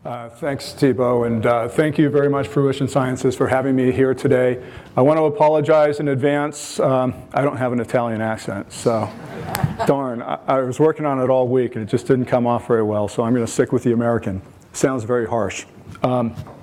Thanks, Thibaut, and thank you very much, Fruition Sciences, for having me here today. I want to apologize in advance. I don't have an Italian accent, so darn. I was working on it all week, and it just didn't come off very well, so I'm going to stick with the American. Sounds very harsh. Thibaut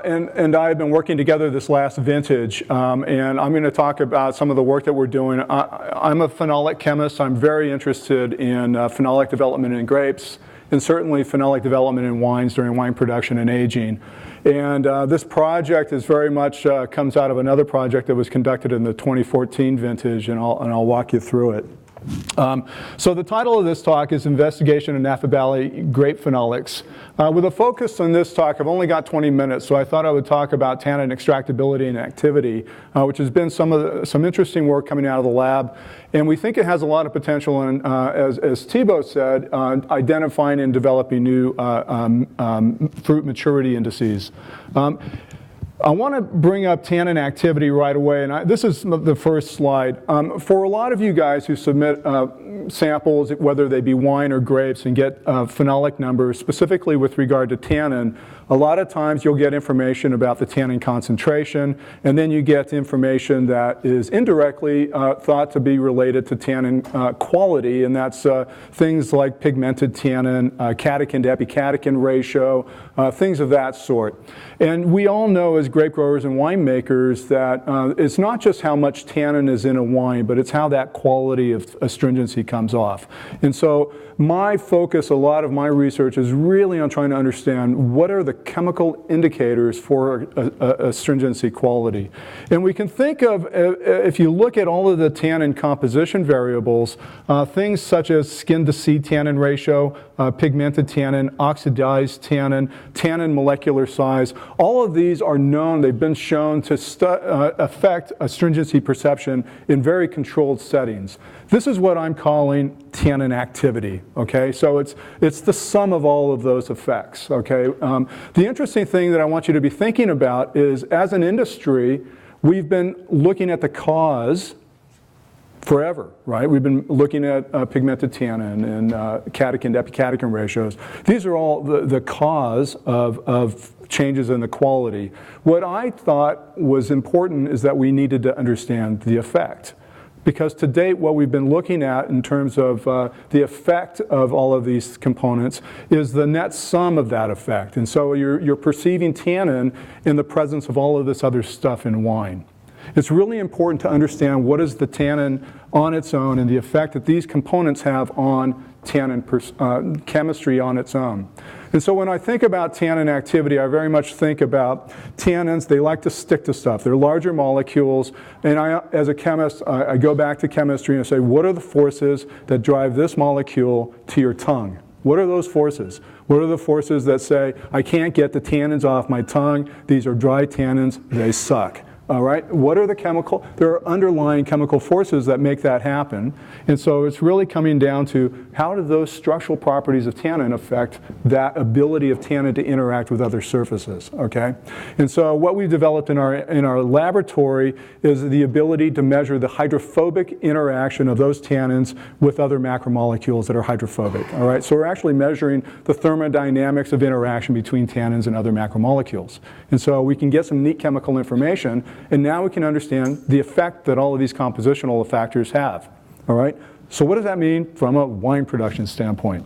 and I have been working together this last vintage, and I'm going to talk about some of the work that we're doing. I'm a phenolic chemist. I'm very interested in phenolic development in grapes, and certainly phenolic development in wines during wine production and aging. And this project is very much comes out of another project that was conducted in the 2014 vintage, and I'll walk you through it. So the title of this talk is Investigation in Napa Valley Grape Phenolics. With a focus on this talk, I've only got 20 minutes, so I thought I would talk about tannin extractability and activity, which has been some interesting work coming out of the lab. And we think it has a lot of potential in, as Thibaut said, identifying and developing new fruit maturity indices. I want to bring up tannin activity right away, and this is the first slide. For a lot of you guys who submit samples, whether they be wine or grapes, and get phenolic numbers, specifically with regard to tannin, a lot of times you'll get information about the tannin concentration, and then you get information that is indirectly thought to be related to tannin quality, and that's things like pigmented tannin, catechin to epicatechin ratio, things of that sort. And we all know as grape growers and winemakers that it's not just how much tannin is in a wine, but it's how that quality of astringency comes off. And so my focus, a lot of my research is really on trying to understand what are the chemical indicators for astringency quality. And we can think of, if you look at all of the tannin composition variables, things such as skin to seed tannin ratio, pigmented tannin, oxidized tannin, tannin molecular size, all of these are known, they've been shown to affect astringency perception in very controlled settings. This is what I'm calling tannin activity, okay? So it's the sum of all of those effects, okay? The interesting thing that I want you to be thinking about is, as an industry, we've been looking at the cause forever, right? We've been looking at pigmented tannin and catechin to epicatechin ratios. These are all the cause of changes in the quality. What I thought was important is that we needed to understand the effect. Because to date, what we've been looking at in terms of the effect of all of these components is the net sum of that effect. And so you're perceiving tannin in the presence of all of this other stuff in wine. It's really important to understand what is the tannin on its own and the effect that these components have on tannin chemistry on its own. And so when I think about tannin activity, I very much think about tannins. They like to stick to stuff. They're larger molecules. And as a chemist, I go back to chemistry and I say, what are the forces that drive this molecule to your tongue? What are those forces? What are the forces that say, I can't get the tannins off my tongue. These are dry tannins. They suck. All right, what are there are underlying chemical forces that make that happen. And so it's really coming down to how do those structural properties of tannin affect that ability of tannin to interact with other surfaces, okay? And so what we've developed in our laboratory is the ability to measure the hydrophobic interaction of those tannins with other macromolecules that are hydrophobic, all right? So we're actually measuring the thermodynamics of interaction between tannins and other macromolecules. And so we can get some neat chemical information. And now we can understand the effect that all of these compositional factors have, all right? So what does that mean from a wine production standpoint?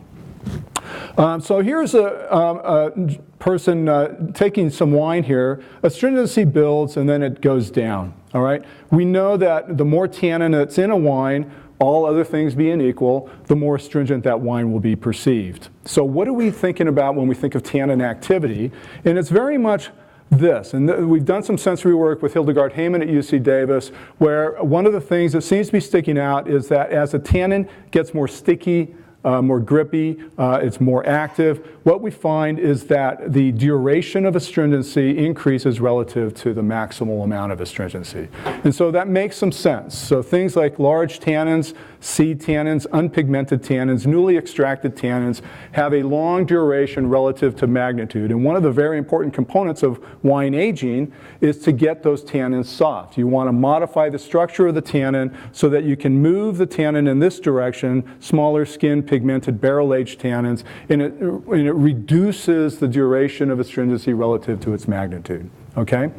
So here's a person taking some wine here. Astringency builds and then it goes down, all right? We know that the more tannin that's in a wine, all other things being equal, the more astringent that wine will be perceived. So what are we thinking about when we think of tannin activity? And it's very much this, and we've done some sensory work with Hildegard Heyman at UC Davis, where one of the things that seems to be sticking out is that as a tannin gets more sticky, more grippy, it's more active, what we find is that the duration of astringency increases relative to the maximal amount of astringency. And so that makes some sense. So things like large tannins, seed tannins, unpigmented tannins, newly extracted tannins have a long duration relative to magnitude. And one of the very important components of wine aging is to get those tannins soft. You want to modify the structure of the tannin so that you can move the tannin in this direction, smaller skin, pigmented barrel-aged tannins, and it reduces the duration of astringency relative to its magnitude. Okay?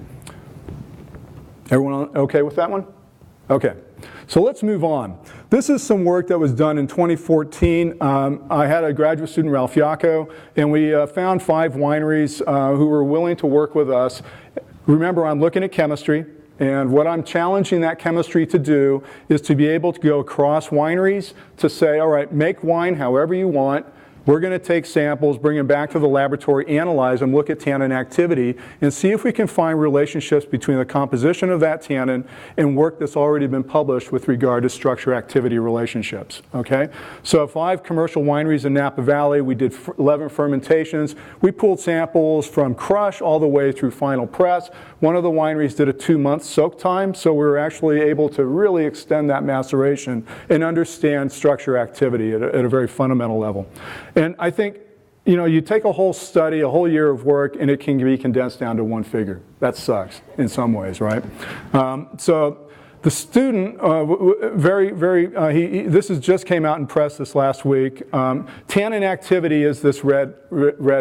Everyone okay with that one? Okay. So let's move on. This is some work that was done in 2014. I had a graduate student, Ralph Yacco, and we found 5 wineries who were willing to work with us. Remember, I'm looking at chemistry, and what I'm challenging that chemistry to do is to be able to go across wineries to say, all right, make wine however you want. We're going to take samples, bring them back to the laboratory, analyze them, look at tannin activity, and see if we can find relationships between the composition of that tannin and work that's already been published with regard to structure-activity relationships. Okay? So 5 commercial wineries in Napa Valley. We did 11 fermentations. We pulled samples from crush all the way through final press. One of the wineries did a 2-month soak time, so we were actually able to really extend that maceration and understand structure activity at a very fundamental level. And I think, you know, you take a whole study, a whole year of work, and it can be condensed down to one figure. That sucks in some ways, right? So the student, this just came out in press this last week. Tannin activity is this red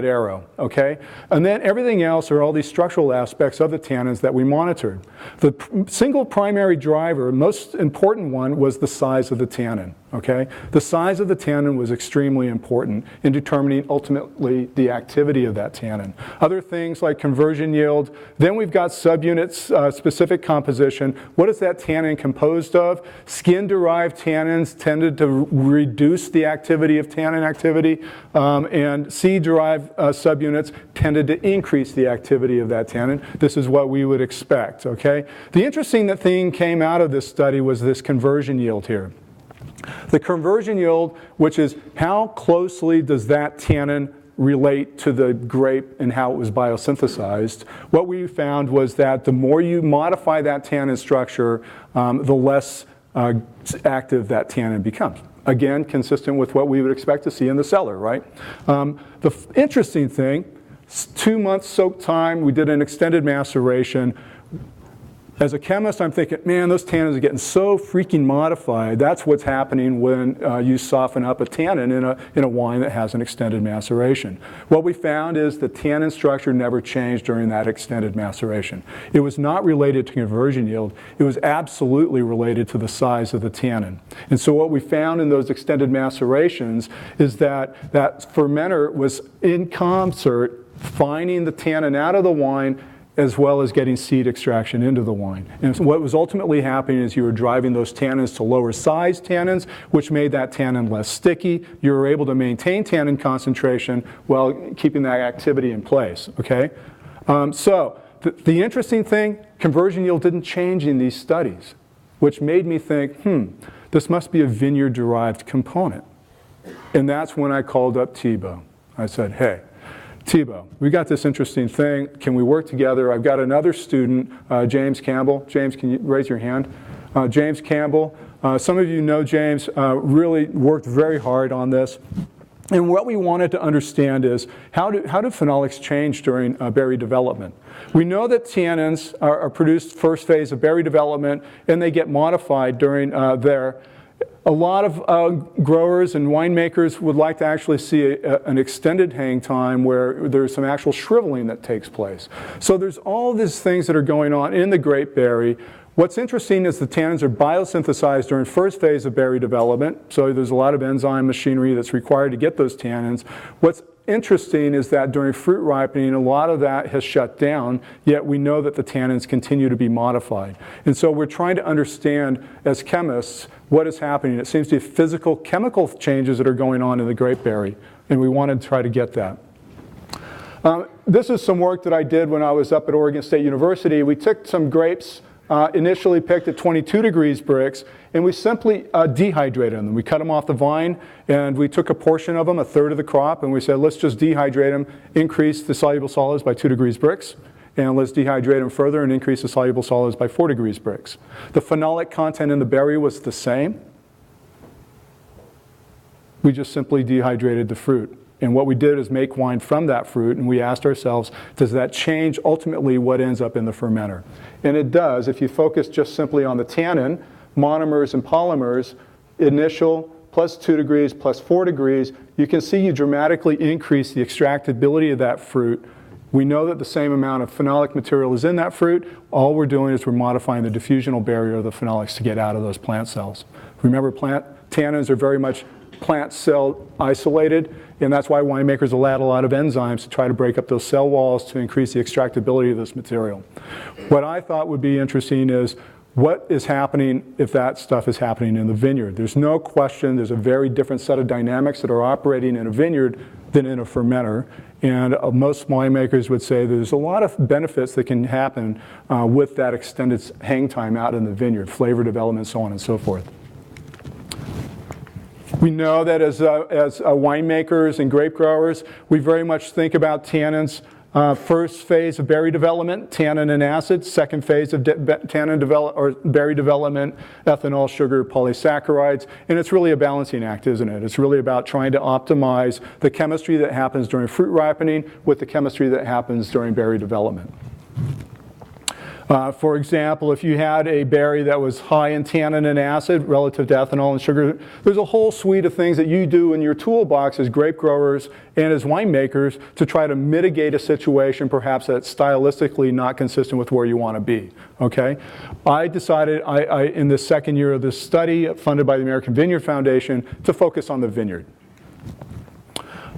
arrow, okay? And then everything else are all these structural aspects of the tannins that we monitored. The single primary driver, most important one, was the size of the tannin. Okay? The size of the tannin was extremely important in determining ultimately the activity of that tannin. Other things like conversion yield. Then we've got subunits, specific composition. What is that tannin composed of? Skin-derived tannins tended to reduce the activity of tannin activity, and seed-derived subunits tended to increase the activity of that tannin. This is what we would expect. Okay? The interesting thing came out of this study was this conversion yield here. The conversion yield, which is how closely does that tannin relate to the grape and how it was biosynthesized, what we found was that the more you modify that tannin structure, the less active that tannin becomes. Again, consistent with what we would expect to see in the cellar, right? The interesting thing, 2 months soak time, we did an extended maceration. As a chemist, I'm thinking, man, those tannins are getting so freaking modified. That's what's happening when you soften up a tannin in a wine that has an extended maceration. What we found is the tannin structure never changed during that extended maceration. It was not related to conversion yield. It was absolutely related to the size of the tannin. And so what we found in those extended macerations is that that fermenter was in concert finding the tannin out of the wine as well as getting seed extraction into the wine. And so what was ultimately happening is you were driving those tannins to lower size tannins, which made that tannin less sticky. You were able to maintain tannin concentration while keeping that activity in place, okay? So the interesting thing, conversion yield didn't change in these studies, which made me think, this must be a vineyard-derived component. And that's when I called up Thibaut. I said, hey, Thibaut, we got this interesting thing. Can we work together? I've got another student, James Campbell. James, can you raise your hand? James Campbell. Some of you know James, really worked very hard on this. And what we wanted to understand is how do phenolics change during berry development? We know that tannins are produced first phase of berry development, and they get modified during there. A lot of growers and winemakers would like to actually see an extended hang time where there's some actual shriveling that takes place. So there's all these things that are going on in the grape berry. What's interesting is the tannins are biosynthesized during first phase of berry development, so there's a lot of enzyme machinery that's required to get those tannins. What's interesting is that during fruit ripening, a lot of that has shut down, yet we know that the tannins continue to be modified. And so we're trying to understand, as chemists, what is happening. It seems to be physical, chemical changes that are going on in the grape berry, and we want to try to get that. This is some work that I did when I was up at Oregon State University. We took some grapes, initially picked at 22 degrees Brix, and we simply dehydrated them. We cut them off the vine, and we took a portion of them, a third of the crop, and we said, let's just dehydrate them, increase the soluble solids by 2 degrees Brix, and let's dehydrate them further and increase the soluble solids by 4 degrees Brix. The phenolic content in the berry was the same. We just simply dehydrated the fruit. And what we did is make wine from that fruit, and we asked ourselves, does that change ultimately what ends up in the fermenter? And it does. If you focus just simply on the tannin, monomers and polymers, initial plus 2 degrees, plus 4 degrees, you can see you dramatically increase the extractability of that fruit. We know that the same amount of phenolic material is in that fruit. All we're doing is we're modifying the diffusional barrier of the phenolics to get out of those plant cells. Remember, tannins are very much plant cell isolated, and that's why winemakers will add a lot of enzymes to try to break up those cell walls to increase the extractability of this material. What I thought would be interesting is what is happening if that stuff is happening in the vineyard. There's no question there's a very different set of dynamics that are operating in a vineyard than in a fermenter. And most winemakers would say there's a lot of benefits that can happen with that extended hang time out in the vineyard, flavor development, so on and so forth. We know that as winemakers and grape growers, we very much think about tannins. First phase of berry development, tannin and acid. Second phase of berry development, ethanol, sugar, polysaccharides. And it's really a balancing act, isn't it? It's really about trying to optimize the chemistry that happens during fruit ripening with the chemistry that happens during berry development. For example, if you had a berry that was high in tannin and acid relative to ethanol and sugar, there's a whole suite of things that you do in your toolbox as grape growers and as winemakers to try to mitigate a situation perhaps that's stylistically not consistent with where you want to be. Okay? I decided in the second year of this study, funded by the American Vineyard Foundation, to focus on the vineyard.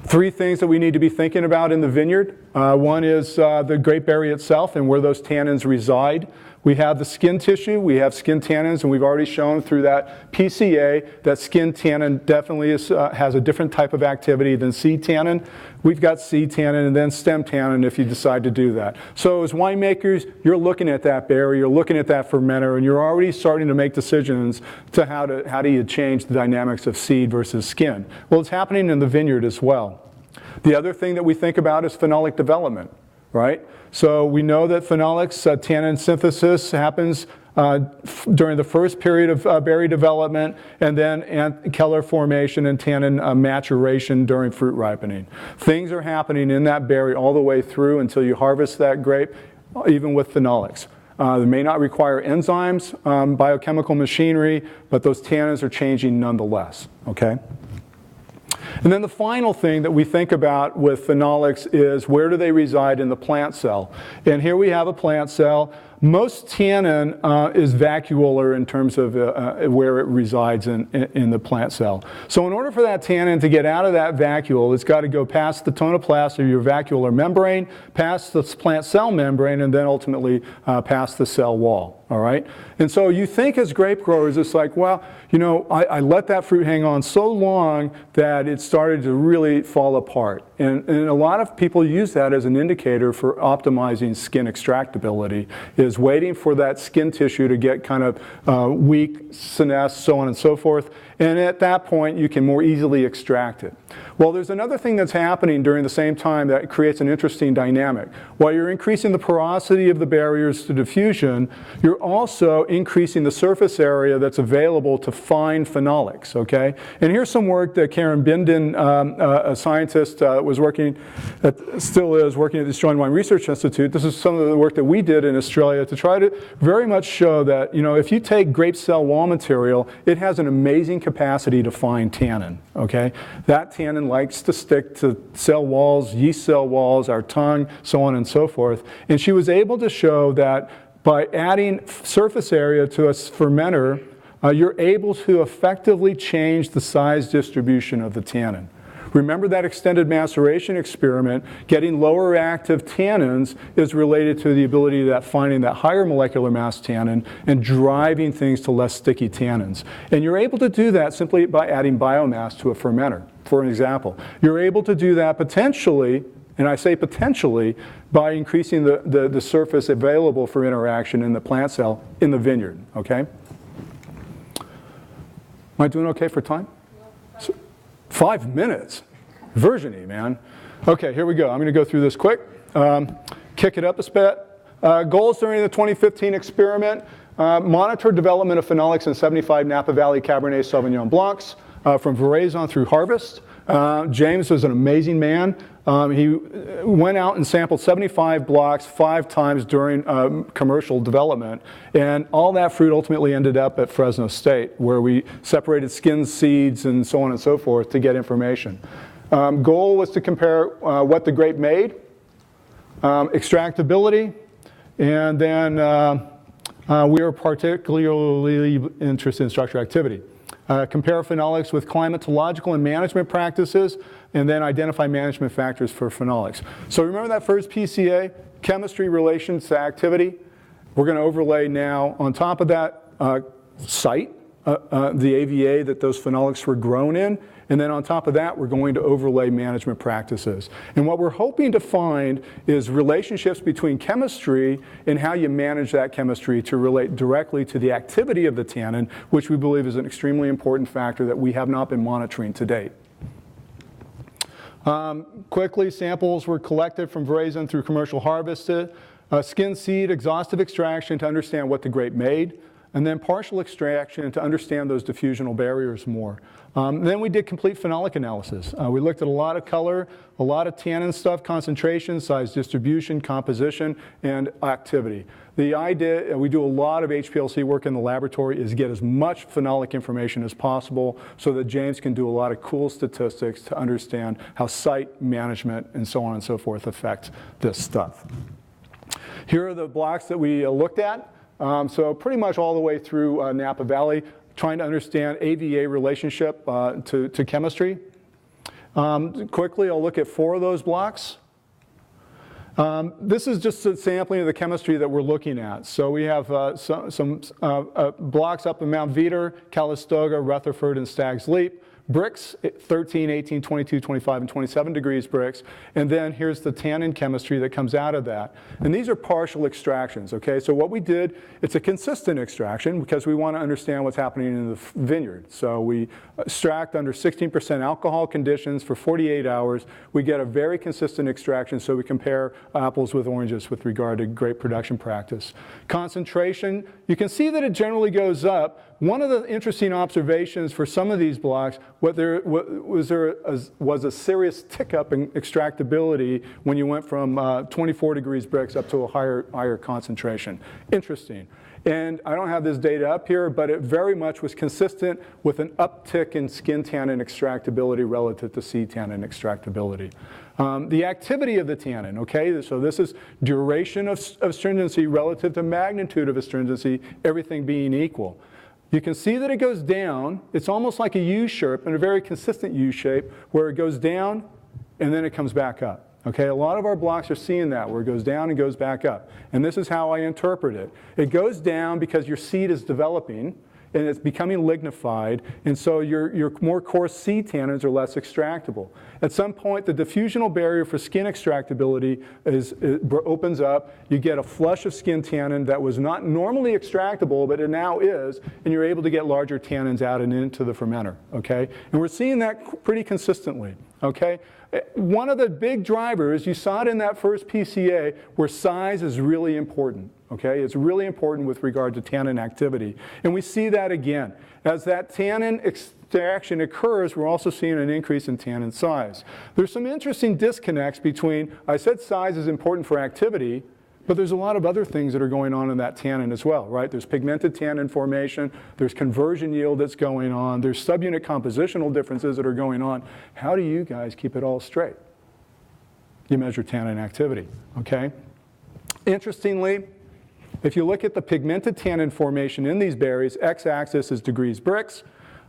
3 things that we need to be thinking about in the vineyard. One is the grape berry itself and where those tannins reside. We have the skin tissue, we have skin tannins, and we've already shown through that PCA that skin tannin definitely has a different type of activity than seed tannin. We've got seed tannin and then stem tannin if you decide to do that. So as winemakers, you're looking at that berry, you're looking at that fermenter, and you're already starting to make decisions to how do you change the dynamics of seed versus skin. Well, it's happening in the vineyard as well. The other thing that we think about is phenolic development, right? So we know that phenolics, tannin synthesis happens during the first period of berry development, and then Keller formation and tannin maturation during fruit ripening. Things are happening in that berry all the way through until you harvest that grape, even with phenolics. They may not require enzymes, biochemical machinery, but those tannins are changing nonetheless, okay? And then the final thing that we think about with phenolics is where do they reside in the plant cell? And here we have a plant cell. Most tannin is vacuolar in terms of where it resides in the plant cell. So in order for that tannin to get out of that vacuole, it's got to go past the tonoplast or your vacuolar membrane, past the plant cell membrane, and then ultimately past the cell wall. All right? And so you think as grape growers, it's like, well, you know, I let that fruit hang on so long that it started to really fall apart. And a lot of people use that as an indicator for optimizing skin extractability, is waiting for that skin tissue to get kind of weak, senesce, so on and so forth. And at that point, you can more easily extract it. Well, there's another thing that's happening during the same time that creates an interesting dynamic. While you're increasing the porosity of the barriers to diffusion, you're also increasing the surface area that's available to find phenolics, okay? And here's some work that Karen Bindon, a scientist, was working, still is working at the Australian Wine Research Institute. This is some of the work that we did in Australia to try to very much show that, you know, if you take grape cell wall material, it has an amazing capacity to find tannin, okay? That tannin likes to stick to cell walls, yeast cell walls, our tongue, so on and so forth. And she was able to show that by adding surface area to a fermenter, you're able to effectively change the size distribution of the tannin. Remember that extended maceration experiment, getting lower active tannins is related to the ability of finding that higher molecular mass tannin and driving things to less sticky tannins. And you're able to do that simply by adding biomass to a fermenter, for an example. You're able to do that potentially, and I say potentially, by increasing the surface available for interaction in the plant cell in the vineyard, okay? Am I doing okay for time? 5 minutes. Version-y, man. Okay, here we go. I'm going to go through this quick. Kick it up a bit. Goals during the 2015 experiment. Monitor development of phenolics in 75 Napa Valley Cabernet Sauvignon Blancs. from veraison through harvest. James was an amazing man. He went out and sampled 75 blocks 5 times during commercial development, and all that fruit ultimately ended up at Fresno State, where we separated skins, seeds, and so on and so forth to get information. Goal was to compare what the grape made, extractability, and then we were particularly interested in structure activity. Compare phenolics with climatological and management practices, and then identify management factors for phenolics. So remember that first PCA, chemistry relations to activity? We're going to overlay now on top of that site, the AVA that those phenolics were grown in, and then on top of that we're going to overlay management practices. And what we're hoping to find is relationships between chemistry and how you manage that chemistry to relate directly to the activity of the tannin, which we believe is an extremely important factor that we have not been monitoring to date. Quickly, samples were collected from veraison through commercial harvest, skin seed exhaustive extraction to understand what the grape made, and then partial extraction to understand those diffusional barriers more. Then we did complete phenolic analysis. We looked at a lot of color, a lot of tannin stuff, concentration, size distribution, composition, and activity. The idea, we do a lot of HPLC work in the laboratory, is get as much phenolic information as possible so that James can do a lot of cool statistics to understand how site management and so on and so forth affect this stuff. Here are the blocks that we looked at. So pretty much all the way through Napa Valley, trying to understand AVA relationship to chemistry. Quickly, I'll look at 4 of those blocks. This is just a sampling of the chemistry that we're looking at. So we have some blocks up in Mount Veeder, Calistoga, Rutherford, and Stag's Leap. Brix, 13, 18, 22, 25, and 27 degrees Brix. And then here's the tannin chemistry that comes out of that. And these are partial extractions, okay? So what we did, it's a consistent extraction because we want to understand what's happening in the vineyard. So we extract under 16% alcohol conditions for 48 hours. We get a very consistent extraction, so we compare apples with oranges with regard to grape production practice. Concentration, you can see that it generally goes up. One of the interesting observations for some of these blocks was a serious tick up in extractability when you went from 24 degrees Brix up to a higher concentration. Interesting. And I don't have this data up here, but it very much was consistent with an uptick in skin tannin extractability relative to seed tannin extractability. The activity of the tannin, okay, so this is duration of astringency relative to magnitude of astringency, everything being equal. You can see that it goes down. It's almost like a U-shape, and a very consistent U-shape, where it goes down and then it comes back up. Okay, a lot of our blocks are seeing that, where it goes down and goes back up. And this is how I interpret it. It goes down because your seed is developing and it's becoming lignified, and so your more coarse seed tannins are less extractable. At some point, the diffusional barrier for skin extractability opens up. You get a flush of skin tannin that was not normally extractable, but it now is, and you're able to get larger tannins out and into the fermenter, okay? And we're seeing that pretty consistently, okay? One of the big drivers, you saw it in that first PCA, where size is really important. Okay, it's really important with regard to tannin activity. And we see that again. As that tannin extraction occurs, we're also seeing an increase in tannin size. There's some interesting disconnects between, I said size is important for activity, but there's a lot of other things that are going on in that tannin as well, right? There's pigmented tannin formation, there's conversion yield that's going on, there's subunit compositional differences that are going on. How do you guys keep it all straight? You measure tannin activity, okay? Interestingly, if you look at the pigmented tannin formation in these berries, x-axis is degrees Brix,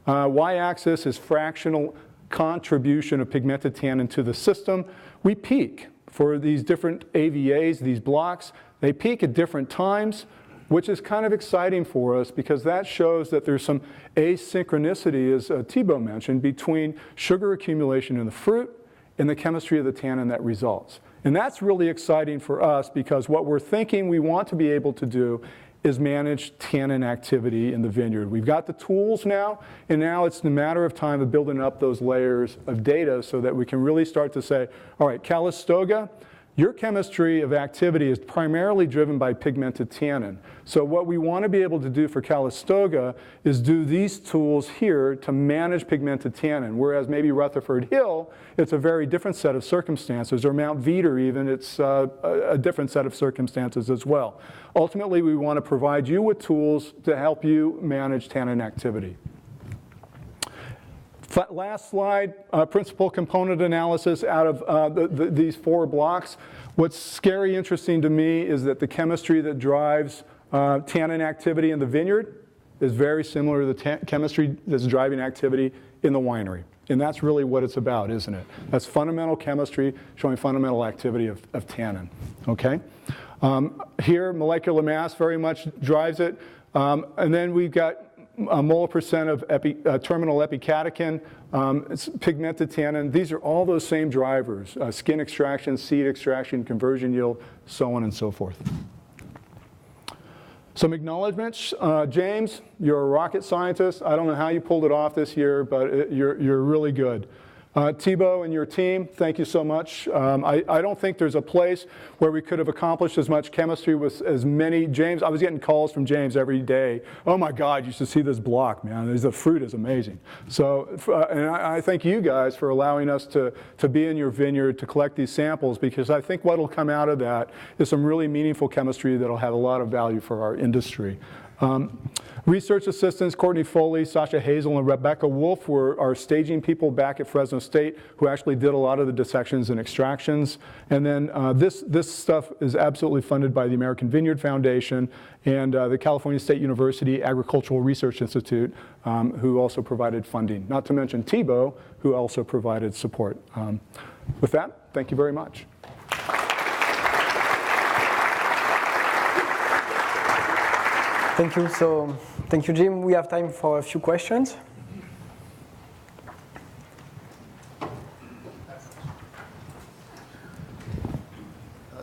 y-axis is fractional contribution of pigmented tannin to the system. We peak for these different AVAs, these blocks. They peak at different times, which is kind of exciting for us because that shows that there's some asynchronicity, as Thibaut mentioned, between sugar accumulation in the fruit and the chemistry of the tannin that results. And that's really exciting for us because what we're thinking we want to be able to do is manage tannin activity in the vineyard. We've got the tools now, and now it's a matter of time of building up those layers of data so that we can really start to say, all right, Calistoga, Your chemistry of activity is primarily driven by pigmented tannin. So what we want to be able to do for Calistoga is do these tools here to manage pigmented tannin, whereas maybe Rutherford Hill, it's a very different set of circumstances, or Mount Veeder even, it's a different set of circumstances as well. Ultimately, we want to provide you with tools to help you manage tannin activity. Last slide, principal component analysis out of these 4 blocks. What's scary interesting to me is that the chemistry that drives tannin activity in the vineyard is very similar to the chemistry that's driving activity in the winery. And that's really what it's about, isn't it? That's fundamental chemistry showing fundamental activity of tannin, okay? Here, molecular mass very much drives it. And then we've got a molar percent of terminal epicatechin, it's pigmented tannin. These are all those same drivers, skin extraction, seed extraction, conversion yield, so on and so forth. Some acknowledgments. James, you're a rocket scientist. I don't know how you pulled it off this year, but you're really good. Thibaut and your team, thank you so much. I don't think there's a place where we could have accomplished as much chemistry with as many. James, I was getting calls from James every day. Oh my God, you should see this block, man. The fruit is amazing. So, and I thank you guys for allowing us to be in your vineyard to collect these samples, because I think what will come out of that is some really meaningful chemistry that will have a lot of value for our industry. Research assistants Courtney Foley, Sasha Hazel, and Rebecca Wolf were our staging people back at Fresno State who actually did a lot of the dissections and extractions. And then this stuff is absolutely funded by the American Vineyard Foundation and the California State University Agricultural Research Institute, who also provided funding. Not to mention Thibaut, who also provided support. With that, thank you very much. Thank you. So, thank you, Jim. We have time for a few questions.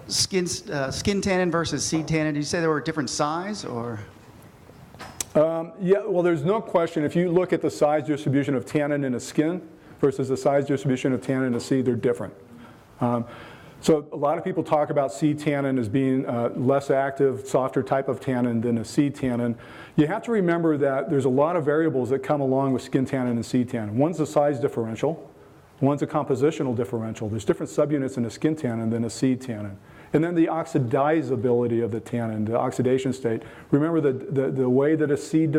Skin tannin versus seed tannin. Did you say they were a different size, or? Yeah, well, there's no question. If you look at the size distribution of tannin in a skin versus the size distribution of tannin in a seed, they're different. So a lot of people talk about seed tannin as being less active, softer type of tannin than a seed tannin. You have to remember that there's a lot of variables that come along with skin tannin and seed tannin. One's a size differential, one's a compositional differential. There's different subunits in a skin tannin than a seed tannin. And then the oxidizability of the tannin, the oxidation state. Remember the way that a seed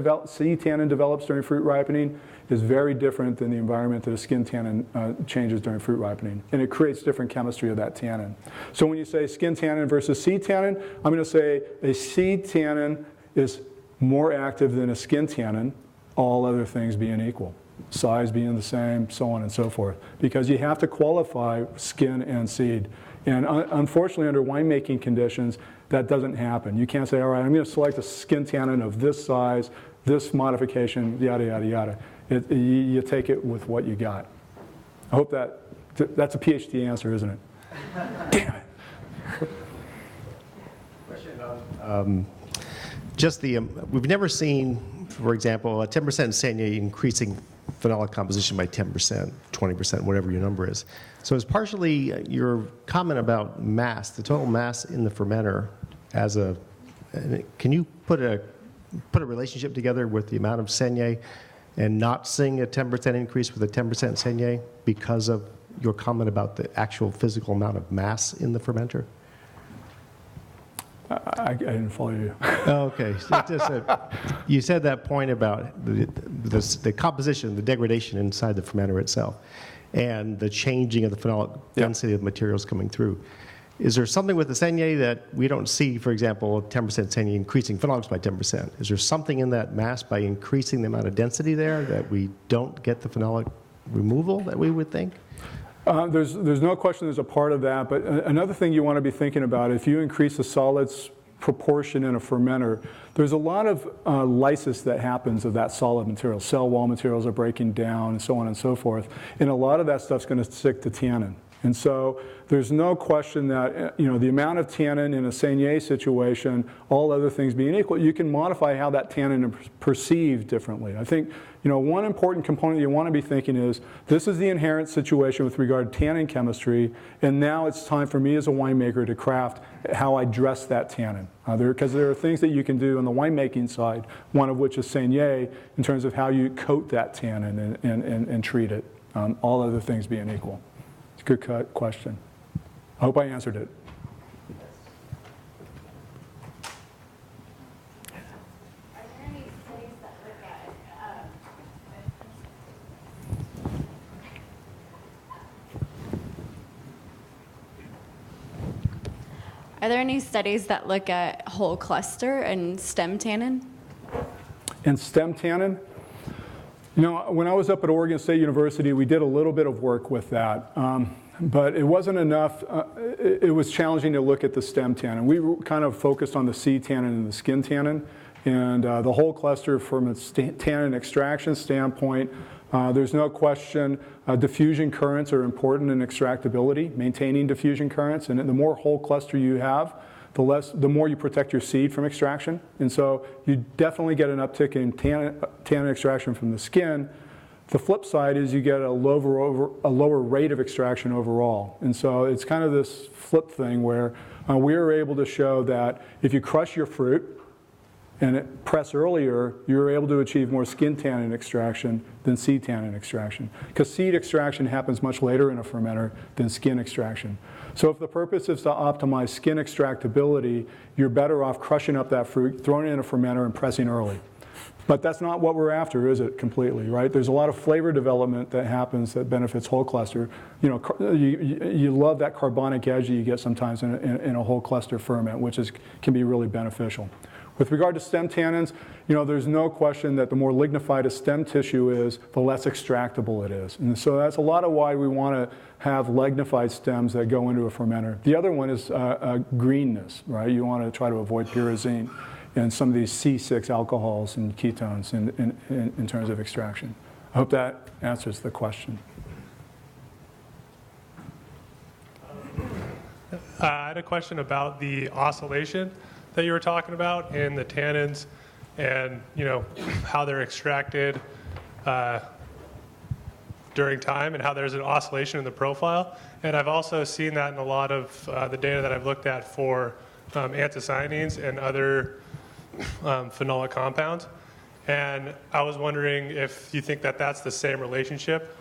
tannin develops during fruit ripening is very different than the environment that a skin tannin changes during fruit ripening. And it creates different chemistry of that tannin. So when you say skin tannin versus seed tannin, I'm going to say a seed tannin is more active than a skin tannin, all other things being equal. Size being the same, so on and so forth. Because you have to qualify skin and seed. And unfortunately, under winemaking conditions, that doesn't happen. You can't say, all right, I'm going to select a skin tannin of this size, this modification, yada, yada, yada. You take it with what you got. I hope that's a PhD answer, isn't it? Damn it. Question on we've never seen, for example, a 10% Saignée increasing phenolic composition by 10%, 20%, whatever your number is. So it's partially your comment about mass, the total mass in the fermenter as a, can you put a relationship together with the amount of Saignée and not seeing a 10% increase with a 10% Saignée because of your comment about the actual physical amount of mass in the fermenter? I didn't follow you. Oh, okay. You said that point about the composition, the degradation inside the fermenter itself, and the changing of the phenolic density of the materials coming through. Is there something with the Saignée that we don't see, for example, 10% Saignée increasing phenolics by 10%? Is there something in that mass by increasing the amount of density there that we don't get the phenolic removal that we would think? There's no question there's a part of that, but another thing you want to be thinking about, if you increase the solids proportion in a fermenter, there's a lot of lysis that happens of that solid material. Cell wall materials are breaking down and so on and so forth, and a lot of that stuff's going to stick to tannin. And so there's no question that the amount of tannin in a Saignée situation, all other things being equal, you can modify how that tannin is perceived differently. I think one important component you want to be thinking is, this is the inherent situation with regard to tannin chemistry, and now it's time for me as a winemaker to craft how I dress that tannin. Because there are things that you can do on the winemaking side, one of which is saignée, in terms of how you coat that tannin and treat it, all other things being equal. It's a good question. I hope I answered it. Are there any studies that look at whole cluster and stem tannin? And stem tannin? When I was up at Oregon State University, we did a little bit of work with that. But it wasn't enough. It was challenging to look at the stem tannin. We kind of focused on the seed tannin and the skin tannin. And the whole cluster from a tannin extraction standpoint, there's no question diffusion currents are important in extractability, maintaining diffusion currents. And the more whole cluster you have, the more you protect your seed from extraction. And so you definitely get an uptick in tannin extraction from the skin. The flip side is you get a lower rate of extraction overall. And so it's kind of this flip thing where we were able to show that if you crush your fruit and press earlier, you're able to achieve more skin tannin extraction than seed tannin extraction. Because seed extraction happens much later in a fermenter than skin extraction. So if the purpose is to optimize skin extractability, you're better off crushing up that fruit, throwing it in a fermenter, and pressing early. But that's not what we're after, is it, completely, right? There's a lot of flavor development that happens that benefits whole cluster. You love that carbonic edge that you get sometimes in a whole cluster ferment, which can be really beneficial. With regard to stem tannins, there's no question that the more lignified a stem tissue is, the less extractable it is. And so that's a lot of why we want to have lignified stems that go into a fermenter. The other one is greenness, right? You want to try to avoid pyrazine and some of these C6 alcohols and ketones in terms of extraction. I hope that answers the question. I had a question about the oscillation that you were talking about in the tannins, and how they're extracted during time, and how there's an oscillation in the profile. And I've also seen that in a lot of the data that I've looked at for anthocyanins and other phenolic compounds. And I was wondering if you think that that's the same relationship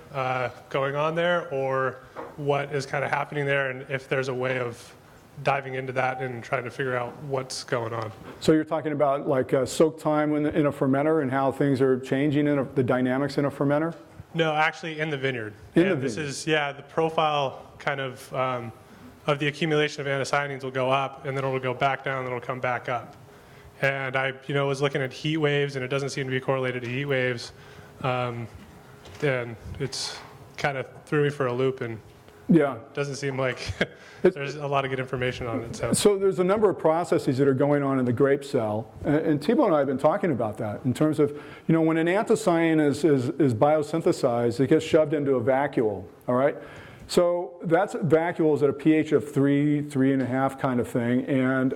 going on there, or what is kind of happening there, and if there's a way of diving into that and trying to figure out what's going on. So you're talking about like soak time in a fermenter and how things are changing in the dynamics in a fermenter? No, actually in the vineyard. This is, the profile kind of the accumulation of anthocyanins will go up, and then it'll go back down, and it'll come back up. And I was looking at heat waves, and it doesn't seem to be correlated to heat waves. Then it's kind of threw me for a loop, and doesn't seem like there's a lot of good information on it. So there's a number of processes that are going on in the grape cell, and Thibaut and I have been talking about that in terms of, when an anthocyanin is biosynthesized, it gets shoved into a vacuole, all right? So that's vacuoles at a pH of 3, 3.5 kind of thing, and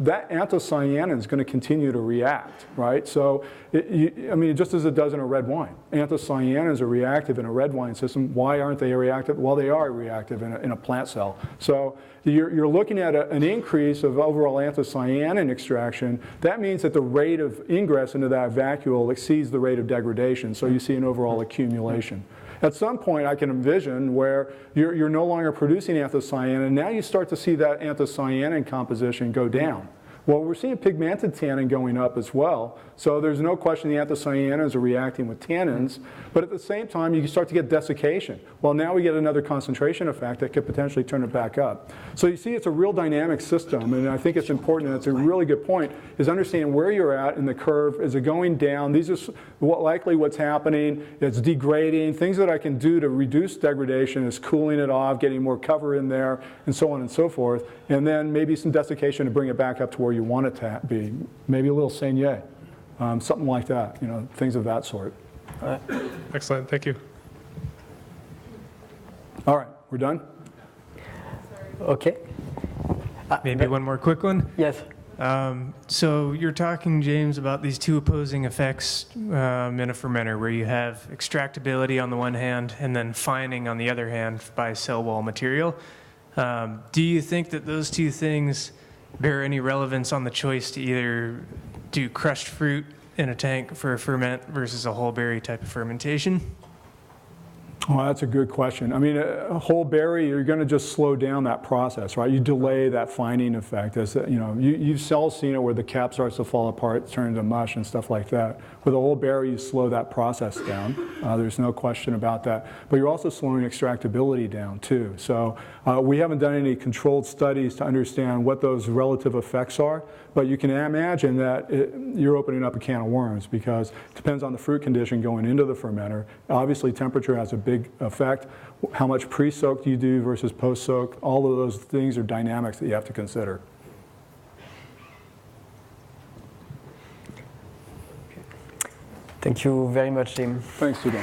that anthocyanin is going to continue to react, right? So, just as it does in a red wine. Anthocyanins are reactive in a red wine system. Why aren't they reactive? Well, they are reactive in a plant cell. So you're looking at an increase of overall anthocyanin extraction. That means that the rate of ingress into that vacuole exceeds the rate of degradation, so you see an overall accumulation. At some point, I can envision where you're no longer producing anthocyanin, and now you start to see that anthocyanin composition go down. Well, we're seeing pigmented tannin going up as well, so there's no question the anthocyanins are reacting with tannins, but at the same time, you start to get desiccation. Well, now we get another concentration effect that could potentially turn it back up. So you see, it's a real dynamic system, and I think it's important, and it's a really good point, is understanding where you're at in the curve. Is it going down? These are likely what's happening. It's degrading. Things that I can do to reduce degradation is cooling it off, getting more cover in there, and so on and so forth, and then maybe some desiccation to bring it back up to where you want it to be. Maybe a little saignée, something like that, things of that sort. Excellent, thank you. All right, we're done? Okay. Maybe one more quick one. Yes. So you're talking, James, about these two opposing effects in a fermenter where you have extractability on the one hand and then fining on the other hand by cell wall material. Do you think that those two things bear any relevance on the choice to either do crushed fruit in a tank for a ferment versus a whole berry type of fermentation? Well, that's a good question. I mean, a whole berry, you're going to just slow down that process, right? You delay that fining effect. As you know, you've all seen it where the cap starts to fall apart, turn into mush and stuff like that. With a whole berry, you slow that process down. There's no question about that. But you're also slowing extractability down too. So we haven't done any controlled studies to understand what those relative effects are. But you can imagine that you're opening up a can of worms because it depends on the fruit condition going into the fermenter. Obviously, temperature has a big effect. How much pre-soak do you do versus post-soak? All of those things are dynamics that you have to consider. Thank you very much, Jim. Thanks, Sudan.